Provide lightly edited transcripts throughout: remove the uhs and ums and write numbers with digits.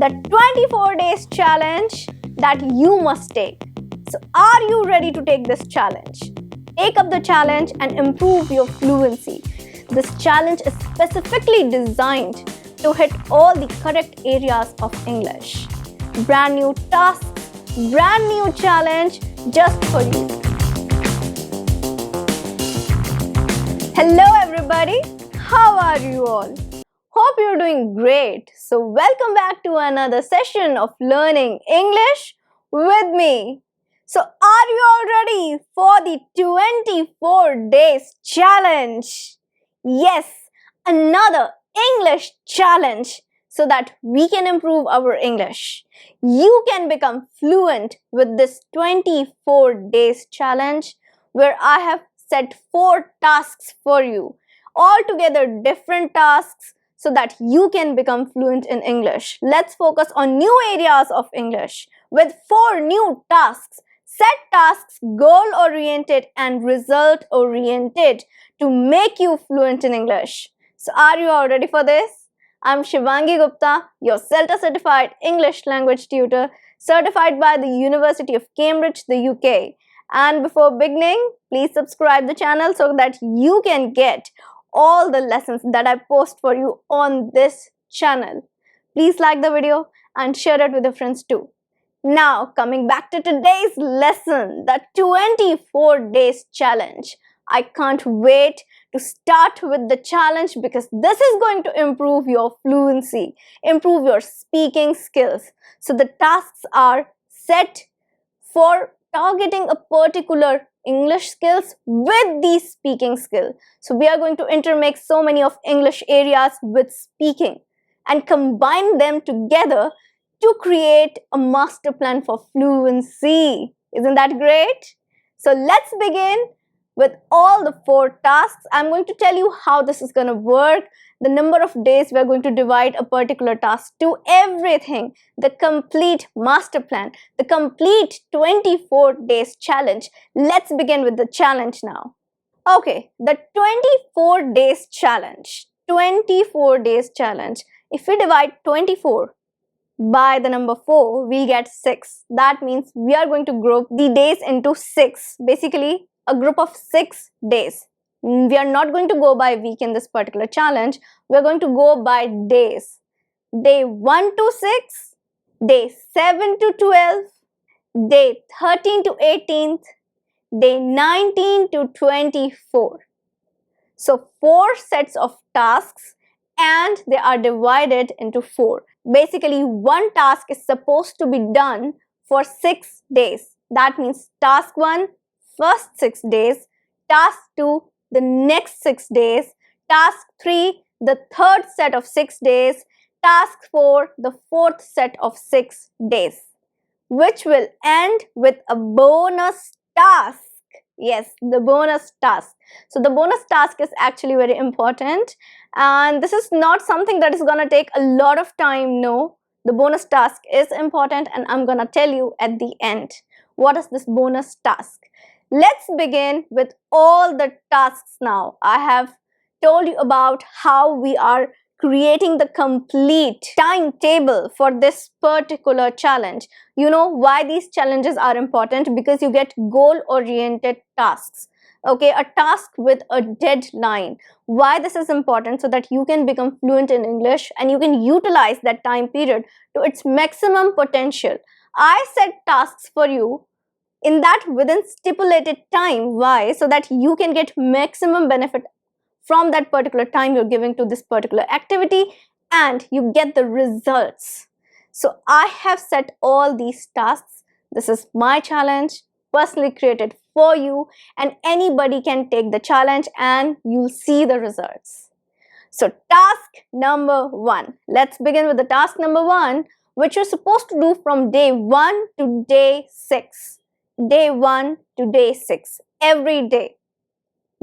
the 24 days challenge that you must take. So are you ready to take this challenge? Take up the challenge and improve your fluency. This challenge is specifically designed to hit all the correct areas of English. Brand new tasks, brand new challenge just for you. Hello everybody, how are you all? Hope you're doing great. So welcome back to another session of learning English with me. So are you all ready for the 24 days challenge? Yes, another English challenge so that we can improve our English. You can become fluent with this 24 days challenge where I have set 4 tasks for you. Altogether different tasks so that you can become fluent in English. Let's focus on new areas of English with 4 new tasks. Set tasks goal-oriented and result-oriented to make you fluent in English. So are you all ready for this? I'm Shivangi Gupta, your CELTA certified English language tutor, certified by the University of Cambridge, the UK. And before beginning, please subscribe the channel so that you can get all the lessons that I post for you on this channel. Please like the video and share it with your friends too. Now, coming back to today's lesson, the 24 days challenge. I can't wait to start with the challenge because this is going to improve your fluency, improve your speaking skills. So the tasks are set for targeting a particular English skills with the speaking skill. So we are going to intermix so many of English areas with speaking and combine them together to create a master plan for fluency. Isn't that great? So let's begin with all the 4 tasks. I'm going to tell you how this is going to work, the number of days we're going to divide a particular task to, everything, the complete master plan, the complete 24 days challenge. Let's begin with the challenge now. Okay, the 24 days challenge. 24 days challenge. If we divide 24 by the number 4, we'll get 6. That means we are going to group the days into 6. Basically, a group of 6 days. We are not going to go by week in this particular challenge. We are going to go by days. Day 1 to 6, day 7 to 12, day 13 to 18th, day 19 to 24. So 4 sets of tasks and they are divided into 4. Basically, one task is supposed to be done for 6 days. That means task 1, first 6 days, task 2, the next 6 days, task 3, the third set of 6 days, task 4, the fourth set of 6 days, which will end with a bonus task. Yes, the bonus task. So the bonus task is actually very important, and this is not something that is going to take a lot of time. No, the bonus task is important, and I'm going to tell you at the end what is this bonus task. Let's begin with all the tasks now. I have told you about how we are creating the complete timetable for this particular challenge. You know why these challenges are important? Because you get goal-oriented tasks. Okay, a task with a deadline. Why this is important? So that you can become fluent in English and you can utilize that time period to its maximum potential. I set tasks for you in that within stipulated time. Why? So that you can get maximum benefit from that particular time you're giving to this particular activity and you get the results. So I have set all these tasks. This is my challenge, personally created for you, and anybody can take the challenge and you'll see the results. So task number 1. Let's begin with the task number 1, which you're supposed to do from day 1 to day 6. Day 1 to day 6, every day,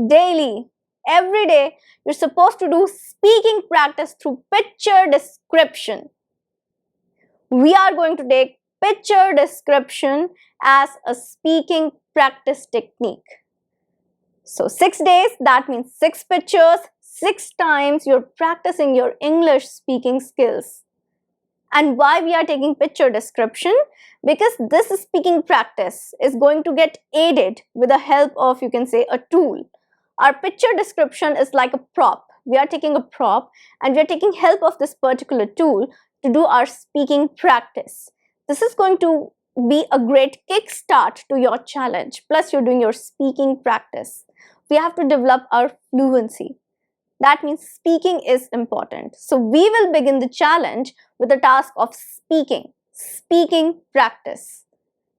daily, every day, you're supposed to do speaking practice through picture description. We are going to take picture description as a speaking practice technique. So 6 days, that means 6 pictures, 6 times you're practicing your English speaking skills. And why we are taking picture description? Because this speaking practice is going to get aided with the help of, you can say, a tool. Our picture description is like a prop. We are taking a prop and we are taking help of this particular tool to do our speaking practice. This is going to be a great kickstart to your challenge. Plus, you're doing your speaking practice. We have to develop our fluency. That means speaking is important. So we will begin the challenge with the task of speaking practice.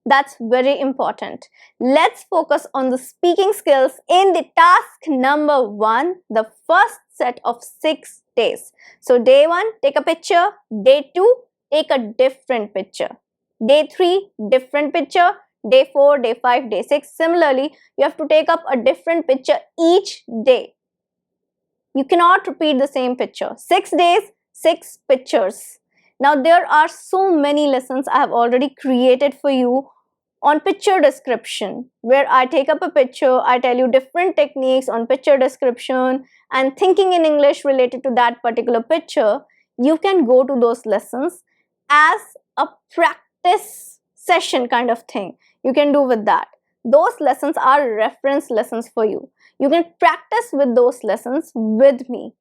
That's very important. Let's focus on the speaking skills in the task number 1, the first set of 6 days. So day 1, take a picture. Day 2, take a different picture. Day 3, different picture. Day 4, day 5, day 6. Similarly, you have to take up a different picture each day. You cannot repeat the same picture. 6 days, 6 pictures. Now there are so many lessons I have already created for you on picture description, where I take up a picture, I tell you different techniques on picture description and thinking in English related to that particular picture. You can go to those lessons as a practice session kind of thing. You can do with that. Those lessons are reference lessons for you. You can practice with those lessons with me.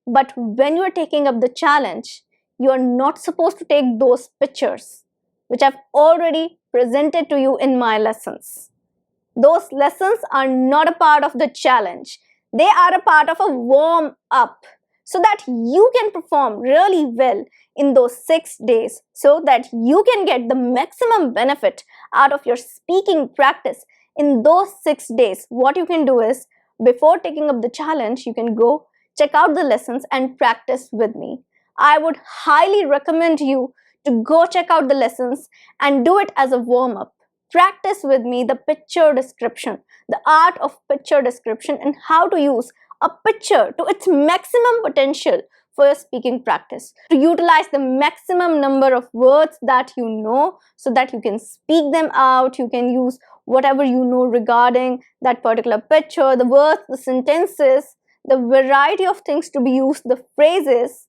But when you are taking up the challenge, you are not supposed to take those pictures which I've already presented to you in my lessons. Those lessons are not a part of the challenge. They are a part of a warm-up so that you can perform really well in those 6 days, so that you can get the maximum benefit out of your speaking practice in those 6 days. What you can do is, before taking up the challenge, you can go check out the lessons and practice with me. I would highly recommend you to go check out the lessons and do it as a warm-up. Practice with me the picture description, the art of picture description, and how to use a picture to its maximum potential for your speaking practice. To utilize the maximum number of words that you know so that you can speak them out. You can use whatever you know regarding that particular picture, the words, the sentences, the variety of things to be used, the phrases.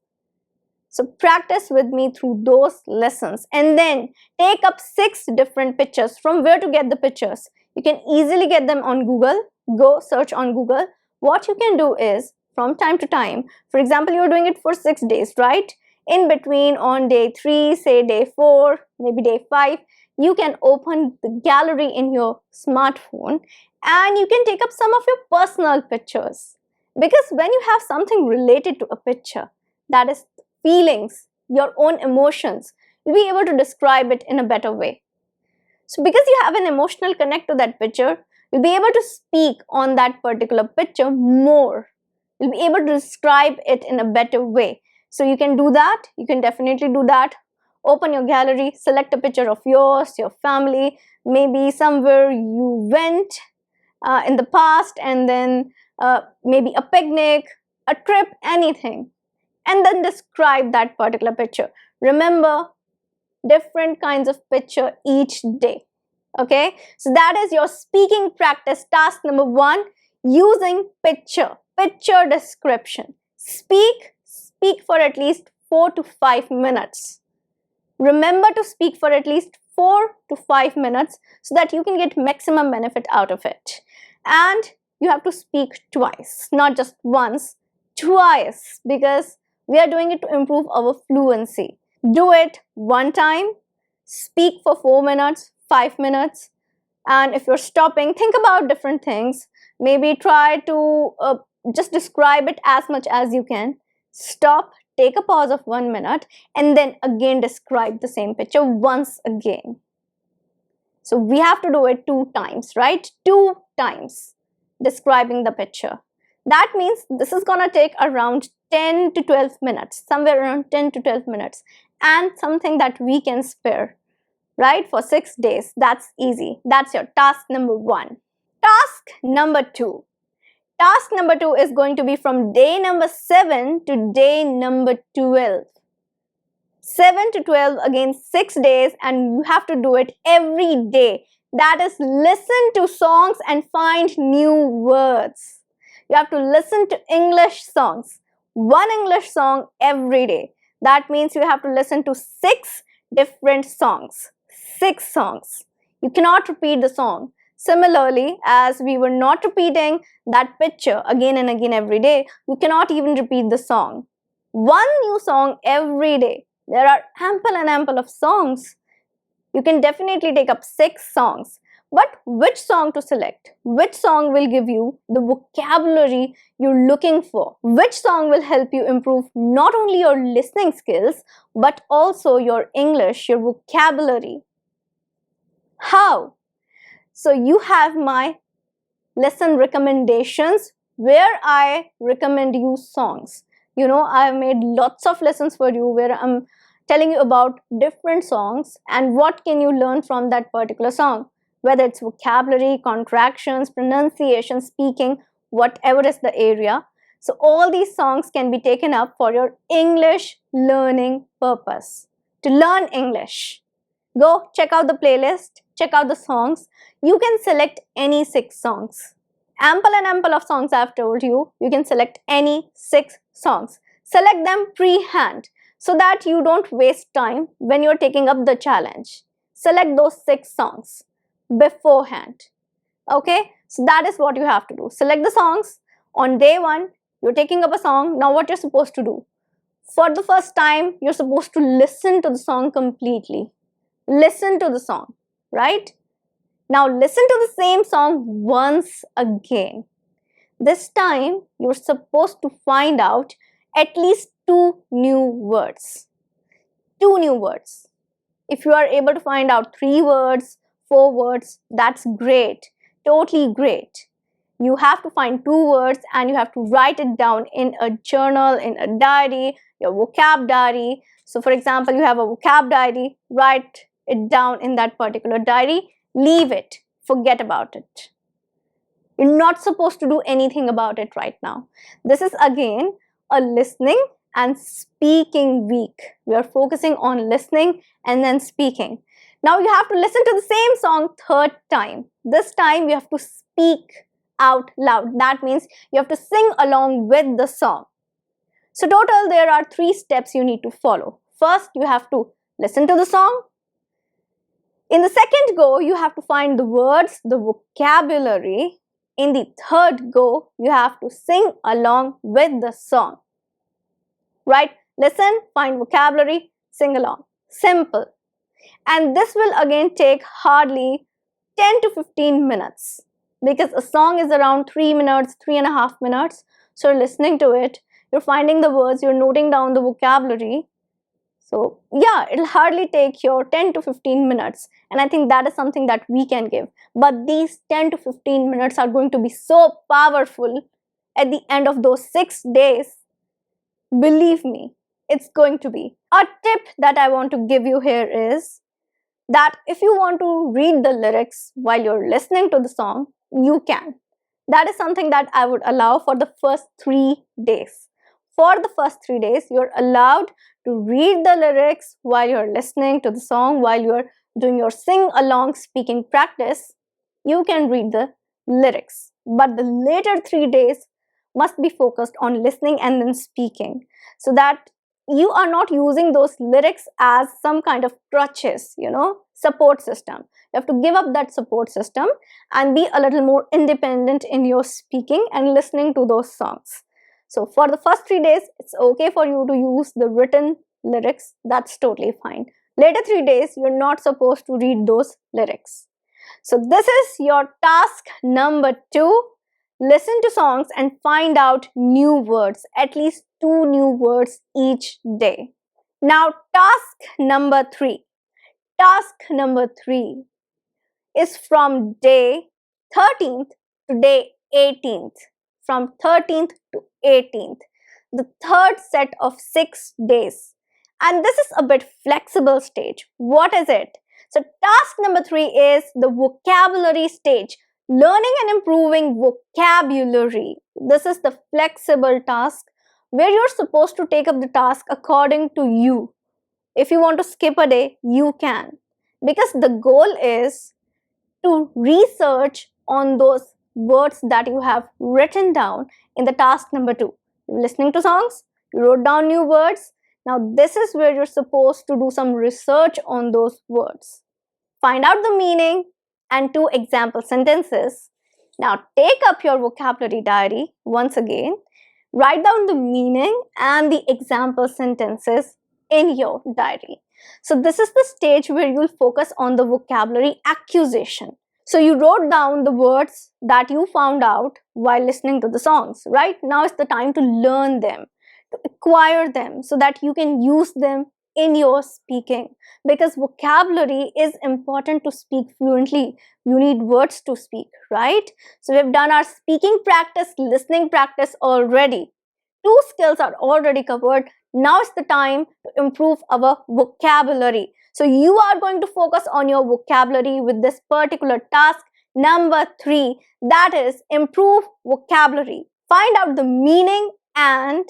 So practice with me through those lessons and then take up 6 different pictures. From where to get the pictures? You can easily get them on Google. Go search on Google. What you can do is, from time to time, for example, you're doing it for 6 days, right? In between, on day 3, say day 4, maybe day 5, you can open the gallery in your smartphone and you can take up some of your personal pictures. Because when you have something related to a picture, that is feelings, your own emotions, you'll be able to describe it in a better way. So because you have an emotional connect to that picture, you'll be able to speak on that particular picture more. You'll be able to describe it in a better way. So you can do that. You can definitely do that. Open your gallery, select a picture of yours, your family, maybe somewhere you went in the past, and then maybe a picnic, a trip, anything. And then describe that particular picture. Remember, different kinds of picture each day. Okay, so that is your speaking practice task number 1, using picture description. Speak for at least 4 to 5 minutes. Remember to speak for at least 4 to 5 minutes so that you can get maximum benefit out of it. And you have to speak twice, not just once, twice, because we are doing it to improve our fluency. Do it one time, speak for 4 minutes, 5 minutes, and if you're stopping, think about different things. Maybe try to just describe it as much as you can. Stop, take a pause of 1 minute, and then again describe the same picture once again. So we have to do it 2 times, right? 2 times describing the picture. That means this is gonna take around 10 to 12 minutes, somewhere around 10 to 12 minutes, and something that we can spare, right? For 6 days, that's easy. That's your task number 1. Task number 2. Task number 2 is going to be from day number 7 to day number 12. 7 to 12, again 6 days, and you have to do it every day. That is, listen to songs and find new words. You have to listen to English songs. 1 English song every day. That means you have to listen to 6 different songs. 6 songs. You cannot repeat the song. Similarly, as we were not repeating that picture again and again every day, you cannot even repeat the song. One new song every day. There are ample and ample of songs. You can definitely take up 6 songs. But which song to select? Which song will give you the vocabulary you're looking for? Which song will help you improve not only your listening skills, but also your English, your vocabulary? How? So you have my lesson recommendations where I recommend you songs. You know, I have made lots of lessons for you where I'm telling you about different songs and what can you learn from that particular song, whether it's vocabulary, contractions, pronunciation, speaking, whatever is the area. So all these songs can be taken up for your English learning purpose, to learn English. Go check out the playlist, check out the songs. You can select any 6 songs. Ample and ample of songs I've told you. You can select any 6 songs. Select them pre-hand so that you don't waste time when you're taking up the challenge. Select those 6 songs beforehand. Okay, so that is what you have to do. Select the songs. On day 1, you're taking up a song. Now what you're supposed to do? For the first time, you're supposed to listen to the song completely. Listen to the song, right? Now listen to the same song once again. This time, you're supposed to find out at least 2 new words. 2 new words. If you are able to find out 3 words, 4 words, that's great. Totally great. You have to find 2 words and you have to write it down in a journal, in a diary, your vocab diary. So for example, you have a vocab diary, write it down in that particular diary, leave it, forget about it. You're not supposed to do anything about it right now. This is again a listening and speaking week. We are focusing on listening and then speaking. Now you have to listen to the same song 3rd time. This time you have to speak out loud. That means you have to sing along with the song. So total there are 3 steps you need to follow. First, you have to listen to the song. In the second go, you have to find the words, the vocabulary. In the third go, you have to sing along with the song. Right? Listen, find vocabulary, sing along. Simple. And this will again take hardly 10 to 15 minutes because a song is around 3 minutes, 3.5 minutes. So you're listening to it, you're finding the words, you're noting down the vocabulary. So yeah, it'll hardly take your 10 to 15 minutes. And I think that is something that we can give. But these 10 to 15 minutes are going to be so powerful at the end of those 6 days. Believe me, it's going to be. A tip that I want to give you here is that if you want to read the lyrics while you're listening to the song, you can. That is something that I would allow for the first 3 days. For the first 3 days, you're allowed to read the lyrics while you're listening to the song, while you're doing your sing-along speaking practice. You can read the lyrics. But the later 3 days must be focused on listening and then speaking, so that you are not using those lyrics as some kind of crutches, support system. You have to give up that support system and be a little more independent in your speaking and listening to those songs. So for the first 3 days, it's okay for you to use the written lyrics. That's totally fine. Later 3 days, you're not supposed to read those lyrics. So this is your task number 2. Listen to songs and find out new words, at least 2 new words each day. Now task number 3. Task number 3 is from day 13th to day 18th. From 13th to 18th. The third set of 6 days. And this is a bit flexible stage. What is it? So task number 3 is the vocabulary stage. Learning and improving vocabulary. This is the flexible task where you're supposed to take up the task according to you. If you want to skip a day, you can. Because the goal is to research on those words that you have written down in the task number 2. You're listening to songs, you wrote down new words. Now this is where you're supposed to do some research on those words. Find out the meaning and 2 example sentences. Now take up your vocabulary diary once again. Write down the meaning and the example sentences in your diary. So this is the stage where you'll focus on the vocabulary acquisition. So you wrote down the words that you found out while listening to the songs, right? Now is the time to learn them, to acquire them so that you can use them in your speaking, because vocabulary is important to speak fluently. You need words to speak, right? So we've done our speaking practice, listening practice already. 2 skills are already covered. Now is the time to improve our vocabulary. So you are going to focus on your vocabulary with this particular task number 3, that is improve vocabulary. Find out the meaning and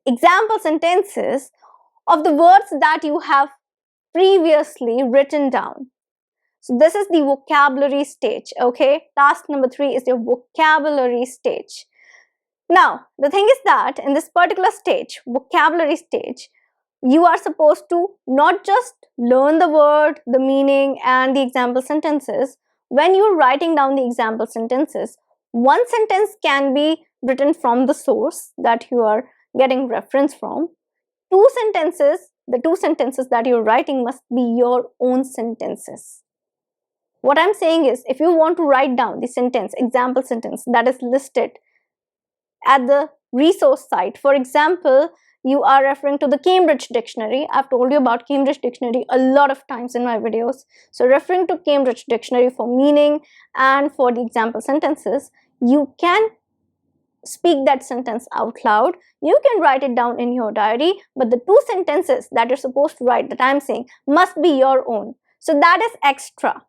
example sentences of the words that you have previously written down. So this is the vocabulary stage, okay? Task number 3 is your vocabulary stage. Now, the thing is that in this particular stage, vocabulary stage, you are supposed to not just learn the word, the meaning, and the example sentences. When you're writing down the example sentences, one sentence can be written from the source that you are getting reference from. The 2 sentences that you're writing must be your own sentences. What I'm saying is, if you want to write down the sentence, example sentence that is listed at the resource site, for example, you are referring to the Cambridge Dictionary. I've told you about Cambridge Dictionary a lot of times in my videos. So referring to Cambridge Dictionary for meaning and for the example sentences, you can speak that sentence out loud. You can write it down in your diary, but the 2 sentences that you're supposed to write that I'm saying must be your own. So that is extra.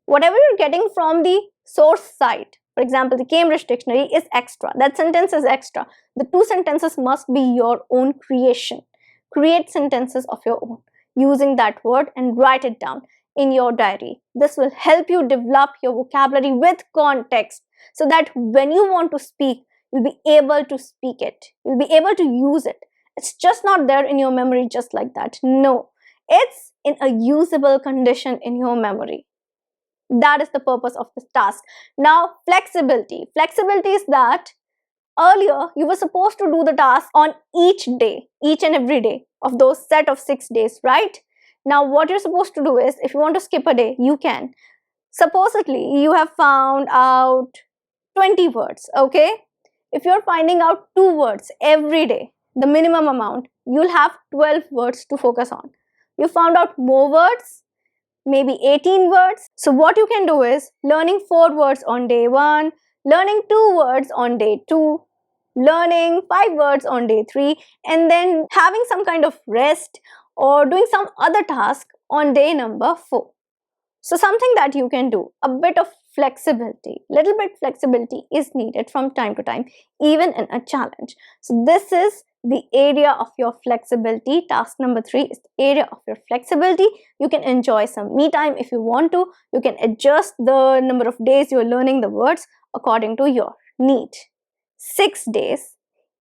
Whatever you're getting from the source site, for example, the Cambridge Dictionary, is extra. That sentence is extra. The 2 sentences must be your own creation. Create sentences of your own using that word and write it down in your diary. This will help you develop your vocabulary with context, so that when you want to speak, you'll be able to speak it. You'll be able to use it. It's just not there in your memory just like that. No, it's in a usable condition in your memory. That is the purpose of this task. Now, flexibility. Flexibility is that earlier you were supposed to do the task on each day, each and every day of those set of 6 days, right? Now, what you're supposed to do is, if you want to skip a day, you can. Supposedly, you have found out 20 words, okay? If you're finding out 2 words every day, the minimum amount, you'll have 12 words to focus on. You found out more words, maybe 18 words. So what you can do is learning 4 words on day 1, learning 2 words on day 2, learning 5 words on day 3, and then having some kind of rest or doing some other task on day number 4. So something that you can do, a bit of flexibility, little bit flexibility is needed from time to time, even in a challenge. So this is the area of your flexibility. Task number 3 is the area of your flexibility. You can enjoy some me time if you want to. You can adjust the number of days you're learning the words according to your need. 6 days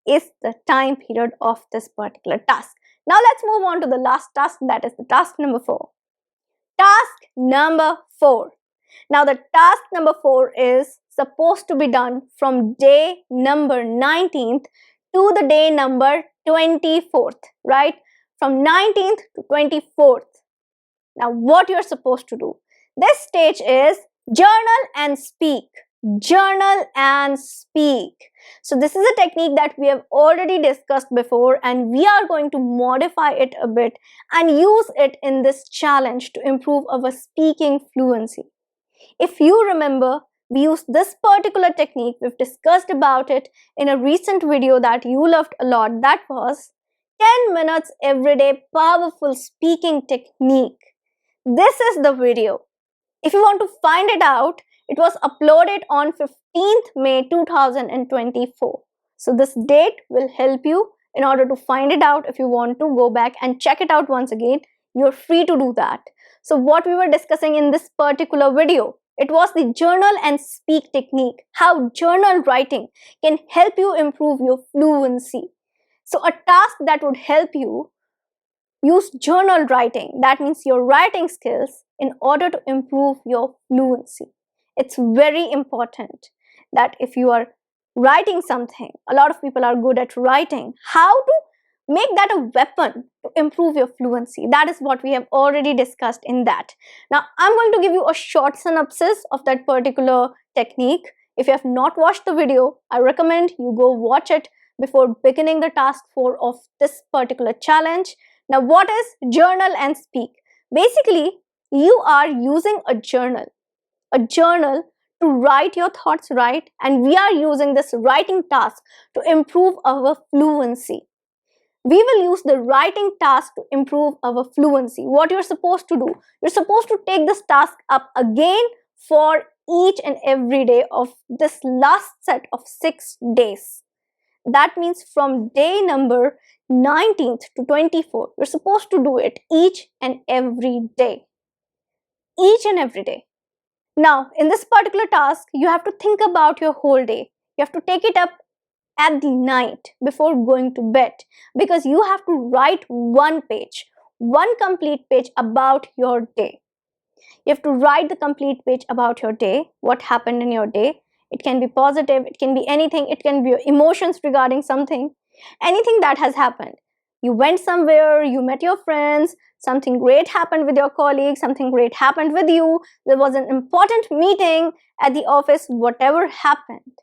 is the time period of this particular task. Now let's move on to the last task, that is the task number 4. Task number 4. Now the task number 4 is supposed to be done from day number 19th to the day number 24th, right? From 19th to 24th. Now what you're supposed to do? This stage is journal and speak. Journal and speak. So this is a technique that we have already discussed before, and we are going to modify it a bit and use it in this challenge to improve our speaking fluency. If you remember, we used this particular technique. We've discussed about it in a recent video that you loved a lot. That was 10 minutes everyday powerful speaking technique. This is the video. If you want to find it out, it was uploaded on 15th May 2024. So this date will help you in order to find it out. If you want to go back and check it out once again, you're free to do that. So what we were discussing in this particular video, it was the journal and speak technique, how journal writing can help you improve your fluency. So a task that would help you: use journal writing. That means your writing skills in order to improve your fluency. It's very important that if you are writing something, a lot of people are good at writing, how to make that a weapon to improve your fluency. That is what we have already discussed in that. Now, I'm going to give you a short synopsis of that particular technique. If you have not watched the video, I recommend you go watch it before beginning the task 4 of this particular challenge. Now, what is journal and speak? Basically, you are using a journal to write your thoughts, right? And we are using this writing task to improve our fluency. We will use the writing task to improve our fluency. What you're supposed to do, you're supposed to take this task up again for each and every day of this last set of 6 days. That means from day number 19th to 24th, you're supposed to do it each and every day. Each and every day. Now, in this particular task, you have to think about your whole day. You have to take it up at the night before going to bed, because you have to write one complete page about your day. You have to write the complete page about your day, what happened in your day. It can be positive, it can be anything, it can be your emotions regarding something, anything that has happened. You went somewhere, you met your friends, something great happened with your colleagues, something great happened with you, there was an important meeting at the office, whatever happened.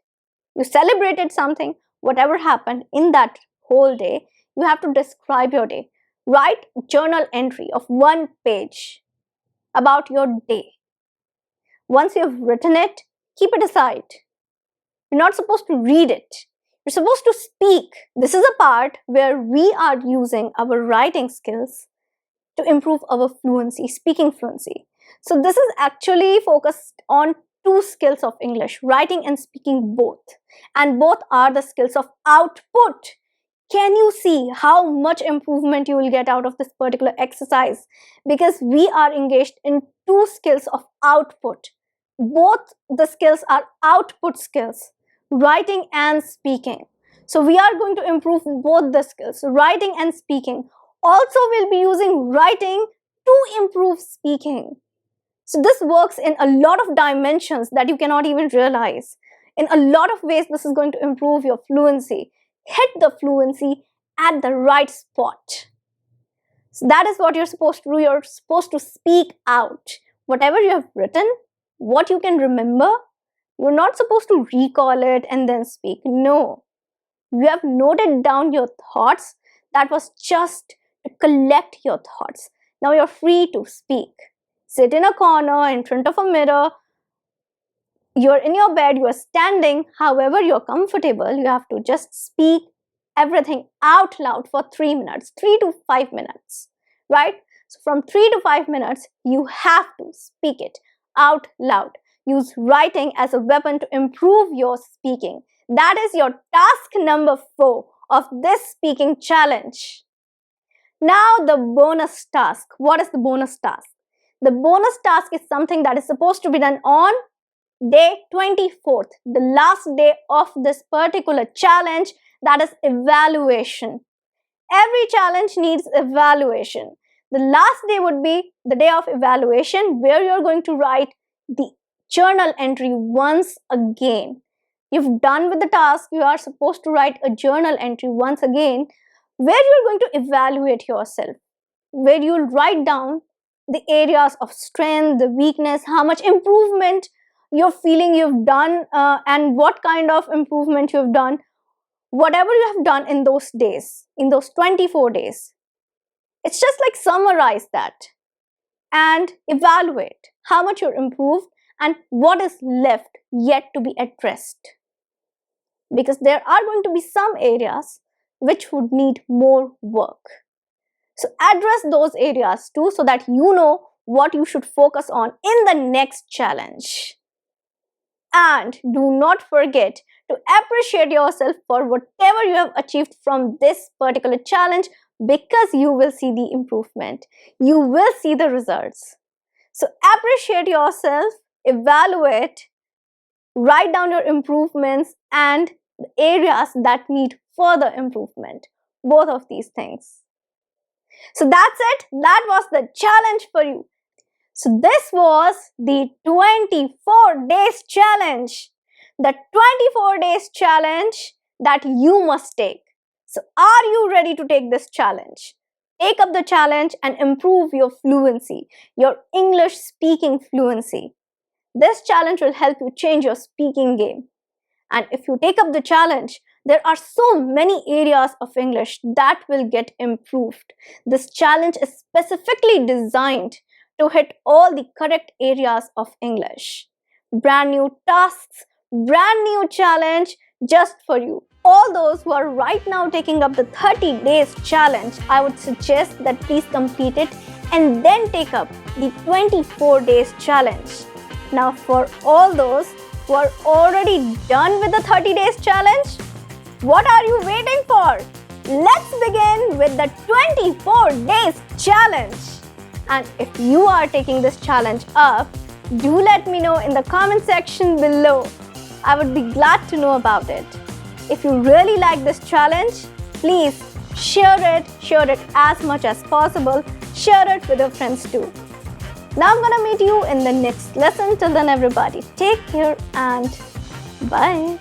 You celebrated something, whatever happened in that whole day, you have to describe your day. Write journal entry of one page about your day. Once you've written it, keep it aside. You're not supposed to read it. You're supposed to speak. This is a part where we are using our writing skills to improve our fluency, speaking fluency. So this is actually focused on 2 skills of English, writing and speaking both. And both are the skills of output. Can you see how much improvement you will get out of this particular exercise? Because we are engaged in 2 skills of output. Both the skills are output skills, writing and speaking. So we are going to improve both the skills, writing and speaking. Also, we'll be using writing to improve speaking. So this works in a lot of dimensions that you cannot even realize. In a lot of ways, this is going to improve your fluency. Hit the fluency at the right spot. So that is what you're supposed to do. You're supposed to speak out. Whatever you have written, what you can remember, you're not supposed to recall it and then speak. No. You have noted down your thoughts. That was just to collect your thoughts. Now you're free to speak. Sit in a corner in front of a mirror. You're in your bed, you're standing, however you're comfortable. You have to just speak everything out loud for 3 minutes, 3 to 5 minutes, right? So from 3 to 5 minutes, you have to speak it out loud. Use writing as a weapon to improve your speaking. That is your task number 4 of this speaking challenge. Now the bonus task. What is the bonus task? The bonus task is something that is supposed to be done on day 24th, the last day of this particular challenge, that is evaluation. Every challenge needs evaluation. The last day would be the day of evaluation, where you're going to write the journal entry once again. You've done with the task, you are supposed to write a journal entry once again, where you're going to evaluate yourself, where you'll write down the areas of strength, the weakness, how much improvement you're feeling you've done, and what kind of improvement you've done, whatever you have done in those days, in those 24 days. It's just like summarize that and evaluate how much you're improved and what is left yet to be addressed. Because there are going to be some areas which would need more work. So address those areas too, so that you know what you should focus on in the next challenge. And do not forget to appreciate yourself for whatever you have achieved from this particular challenge, because you will see the improvement. You will see the results. So appreciate yourself, evaluate, write down your improvements and the areas that need further improvement. both of these things. So that's it. That was the challenge for you. So this was the 24 days challenge. The 24 days challenge that you must take. So are you ready to take this challenge? Take up the challenge and improve your fluency, your English speaking fluency. This challenge will help you change your speaking game. And if you take up the challenge, there are so many areas of English that will get improved. This challenge is specifically designed to hit all the correct areas of English. Brand new tasks, brand new challenge just for you. All those who are right now taking up the 30 days challenge, I would suggest that please complete it and then take up the 24 days challenge. Now for all those who are already done with the 30 days challenge, what are you waiting for? Let's begin with the 24 days challenge. And if you are taking this challenge up, do let me know in the comment section below. I would be glad to know about it. If you really like this challenge, please share it as much as possible. Share it with your friends too. Now I'm gonna meet you in the next lesson. Till then, everybody, take care and bye.